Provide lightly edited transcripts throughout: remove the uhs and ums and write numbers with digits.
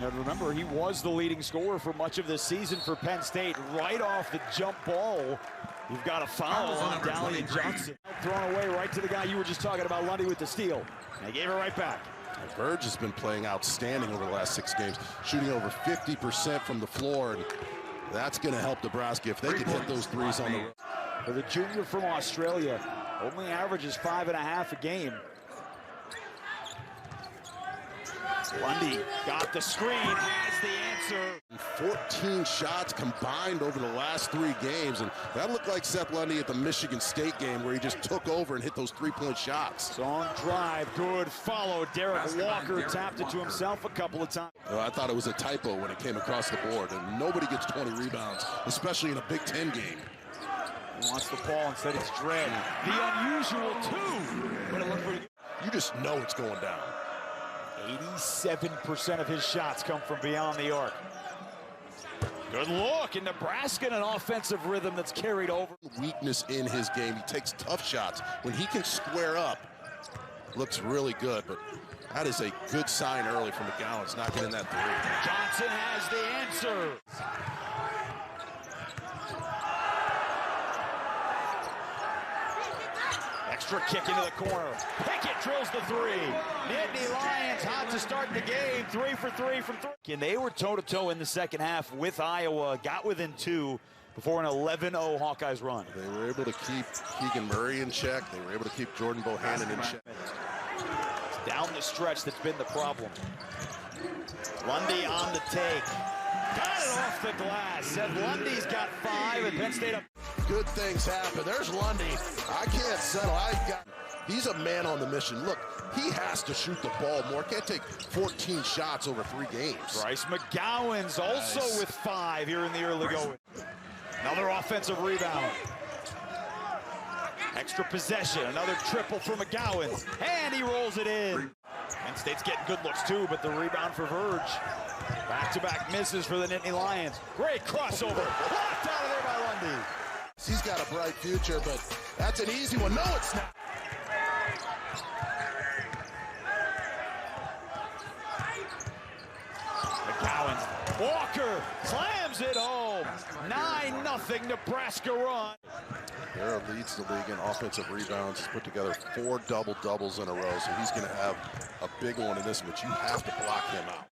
Now remember, he was the leading scorer for much of this season for Penn State. Right off the jump ball, you've got a foul on Dalian Johnson. Thrown away right to the guy you were just talking about, Lundy, with the steal. And he gave it right back. Verge has been playing outstanding over the last 6 games, shooting over 50% from the floor, and that's going to help Nebraska if they can hit those threes on the road. For the junior from Australia, only averages 5.5 a game. Lundy got the screen, has the answer. 14 shots combined over the last 3 games, and that looked like Seth Lundy at the Michigan State game where he just took over and hit those 3-point shots. So on drive, good follow. Derek Walker tapped it to himself a couple of times. Well, I thought it was a typo when it came across the board, and nobody gets 20 rebounds, especially in a Big Ten game. He wants the ball, instead it's Dredd. The unusual 2. But it looked pretty good. You just know it's going down. 87% of his shots come from beyond the arc. Good look, and Nebraska in an offensive rhythm that's carried over. Weakness in his game. He takes tough shots. When he can square up, looks really good, but that is a good sign early from McGowens, not getting that 3. Johnson has the answer. Extra kick into the corner. Pickett drills the 3. Nittany Lions hot to start the game. 3 for 3 from 3. And they were toe-to-toe in the second half with Iowa. Got within 2 before an 11-0 Hawkeyes run. They were able to keep Keegan Murray in check. They were able to keep Jordan Bohannon in check. It's down the stretch that's been the problem. Lundy on the take. Got it off the glass. Seth Lundy's got 5, and Penn State up. Good things happen. There's Lundy. I can't settle. He's a man on the mission. Look, he has to shoot the ball more. Can't take 14 shots over 3 games. Bryce McGowens also with 5 here in the early going. Another offensive rebound. Extra possession. Another triple for McGowens. And he rolls it in. Penn State's getting good looks too, but the rebound for Verge. Back-to-back misses for the Nittany Lions. Great crossover. Blocked out of there by Lundy. He's got a bright future, but that's an easy one. No, it's not. McGowens. Walker slams it home. 9-0 Nebraska run. Barrow leads the league in offensive rebounds. He's put together 4 double-doubles in a row, so he's going to have a big one in this one, but you have to block him out.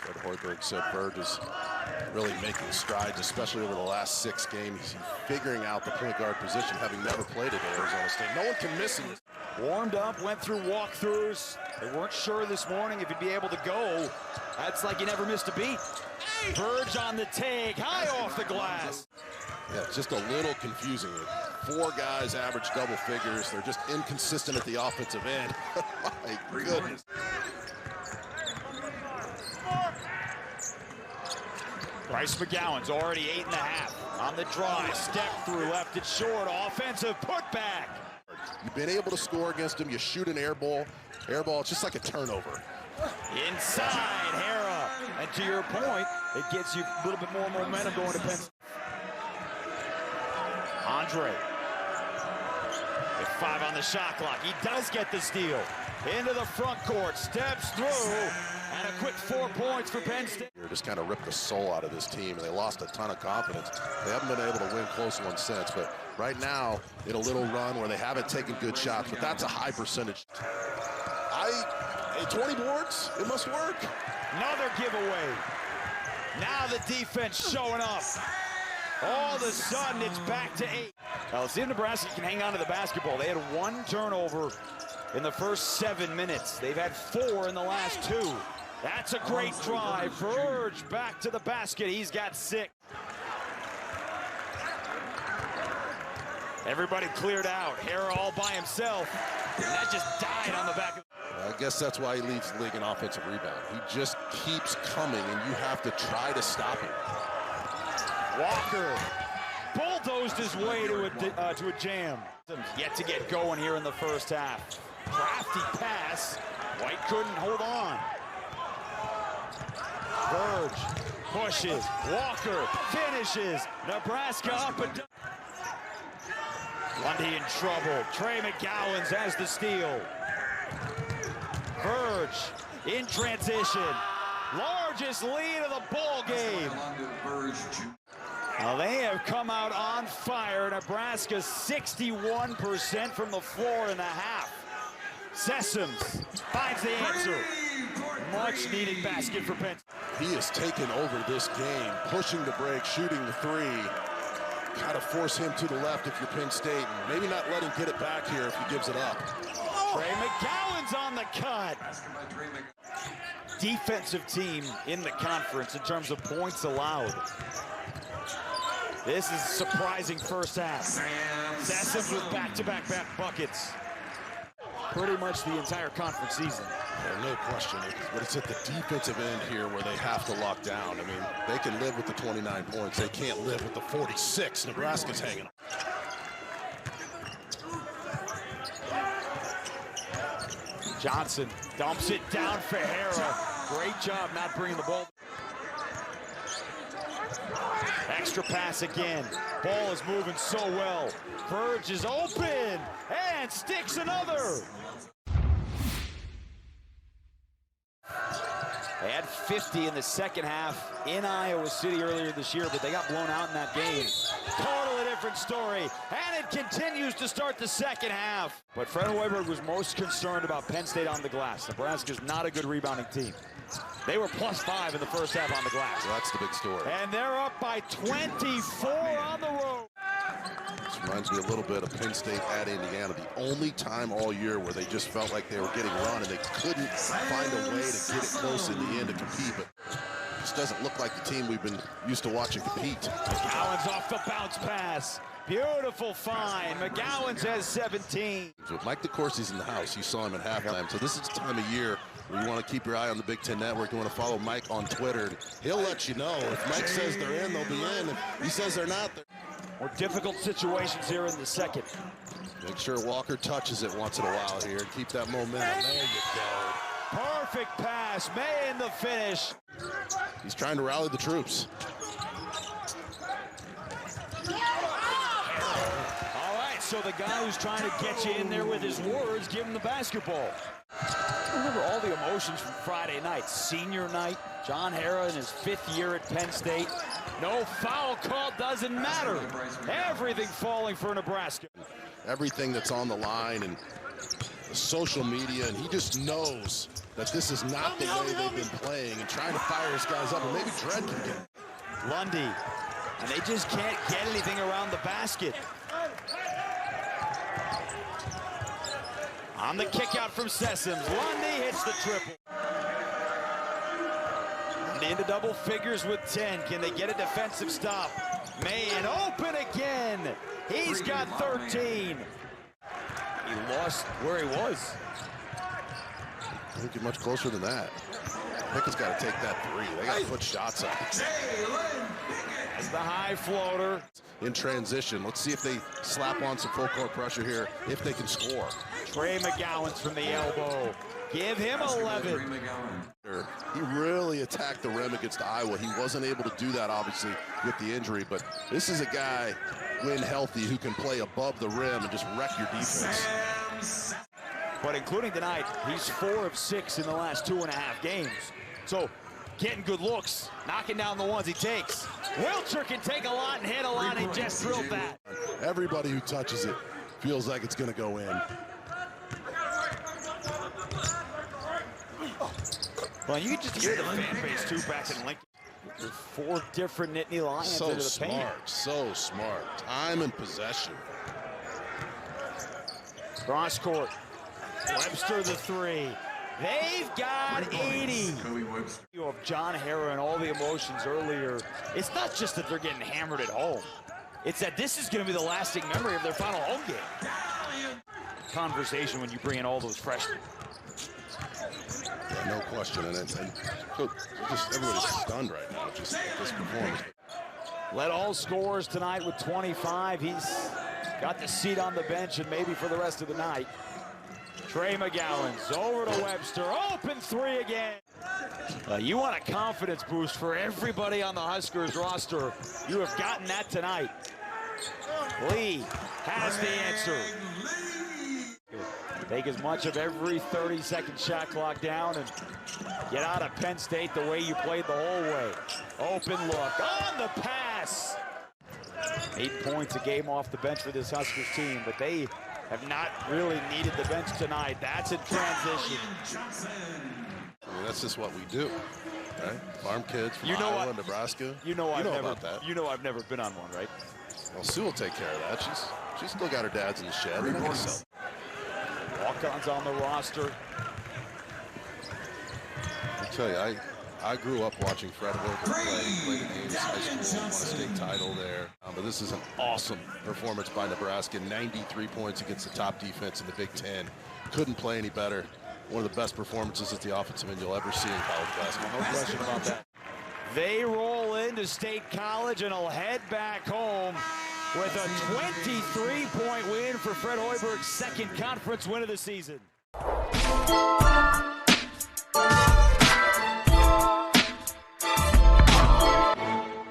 Fred Hoiberg said Verge is really making strides, especially over the last 6 games. He's figuring out the point guard position, having never played at Arizona State. No one can miss him. Warmed up, went through walkthroughs. They weren't sure this morning if he'd be able to go. That's like he never missed a beat. Verge on the take, high off the glass. Yeah, it's just a little confusing. 4 guys average double figures. They're just inconsistent at the offensive end. My goodness. Bryce McGowens already 8.5 on the drive. Step through, left it short. Offensive putback. You've been able to score against him. You shoot an air ball. It's just like a turnover. Inside, Hera. And to your point, it gets you a little bit more momentum going to Penn State. Andre with 5 on the shot clock. He does get the steal. Into the front court, steps through, and a quick 4 points for Penn State. Just kind of ripped the soul out of this team, and they lost a ton of confidence. They haven't been able to win close ones since, but right now, in a little run where they haven't taken good shots, but that's a high percentage. 20 boards, it must work. Another giveaway. Now the defense showing up. All of a sudden, it's back to 8. Now, let's see if Nebraska can hang on to the basketball. They had 1 turnover in the first 7 minutes. They've had 4 in the last 2. That's a great drive. Verge back to the basket. He's got 6. Everybody cleared out. Hera all by himself. And that just died on the back of. I guess that's why he leads the league in offensive rebound. He just keeps coming, and you have to try to stop him. Walker bulldozed his way to a jam. Yet to get going here in the first half. Crafty pass. White couldn't hold on. Verge pushes. Walker finishes. Nebraska up and down. Lundy in trouble. Trey McGowens has the steal. Verge in transition. Largest lead of the ball game. Now they have come out on fire. Nebraska 61% from the floor in the half. Sessoms finds the answer. Much needed basket for Penn State. He has taken over this game, pushing the break, shooting the three. Got to force him to the left if you're Penn State, and maybe not let him get it back here if he gives it up. Bryce McGowens on the cut. Defensive team in the conference in terms of points allowed. This is a surprising first half. Sessoms with back-to-back buckets. Pretty much the entire conference season. Yeah, no question, but it's at the defensive end here where they have to lock down. I mean, they can live with the 29 points. They can't live with the 46 Nebraska's hanging on. Johnson dumps it down for Hera. Great job not bringing the ball. Extra pass again. Ball is moving so well. Verge is open and sticks another. They had 50 in the second half in Iowa City earlier this year, but they got blown out in that game. Totally different story, and it continues to start the second half. But Fred Hoiberg was most concerned about Penn State on the glass. Nebraska's not a good rebounding team. They were +5 in the first half on the glass. Well, that's the big story. And they're up by 24 on the road. This reminds me a little bit of Penn State at Indiana. The only time all year where they just felt like they were getting run and they couldn't find a way to get it close in the end to compete. But this doesn't look like the team we've been used to watching compete. McGowens off the bounce pass. Beautiful find. McGowens has 17. So Mike DeCourcy's in the house. You saw him at halftime. So this is the time of year where you want to keep your eye on the Big Ten Network. You want to follow Mike on Twitter. He'll let you know. If Mike says they're in, they'll be in. If he says they're not, they're... More difficult situations here in the second. Make sure Walker touches it once in a while here. Keep that momentum. There you go. Perfect pass. May in the finish. He's trying to rally the troops. All right, so the guy who's trying to get you in there with his words, give him the basketball. Remember all the emotions from Friday night. Senior night, John Hera in his 5th year at Penn State. No foul call, doesn't matter. Everything falling for Nebraska. Everything that's on the line and the social media, and he just knows that this is not the way they've been playing and trying to fire his guys up, and maybe Dredd can get it. Lundy, and they just can't get anything around the basket. On the kick out from Sessoms, Lundy hits the triple. Lundy into double figures with 10. Can they get a defensive stop? Mahan open again. He's got 13. He lost where he was. Don't get much closer than that. Pickett's got to take that three. They got to put shots up. That's the high floater. In transition, let's see if they slap on some full court pressure here, if they can score. Trey McGowens from the elbow. Give him 11. He really attacked the rim against Iowa. He wasn't able to do that, obviously, with the injury, but this is a guy, when healthy, who can play above the rim and just wreck your defense. But including tonight, he's 4 of 6 in the last 2.5 games. So getting good looks, knocking down the ones he takes. Wilcher can take a lot and hit a lot. He just drilled that. Everybody who touches it feels like it's going to go in. Well, you can just hear the fan base too back in Lincoln. There's 4 different Nittany Lions into the paint. So smart. Time and possession. Cross court. Webster the 3. They've got 80. Of John Hera and all the emotions earlier. It's not just that they're getting hammered at home. It's that this is going to be the lasting memory of their final home game. Conversation when you bring in all those freshmen. Yeah, no question. And so just everybody's stunned right now just at this performance. Led all scorers tonight with 25. He's got the seat on the bench and maybe for the rest of the night. Trey McGowens over to Webster. Open 3 again. You want a confidence boost for everybody on the Huskers roster. You have gotten that tonight. Lee has the answer. Take as much of every 30-second shot clock down and get out of Penn State the way you played the whole way. Open look on the pass. 8 points a game off the bench for this Huskers team, but they have not really needed the bench tonight. That's in transition. I mean, that's just what we do, right? Farm kids from Iowa and Nebraska. You know I've never been on one, right? Well, Sue will take care of that. She's still got her dad's in the shed. Walk-ons on the roster. I tell you, I grew up watching Fred Hoiberg play. He played in Ames High School, won a state title there. But this is an awesome performance by Nebraska. 93 points against the top defense in the Big Ten. Couldn't play any better. One of the best performances as the offensive end you'll ever see in college basketball. No question about that. They roll into State College and will head back home with a 23-point win for Fred Hoiberg's second conference win of the season.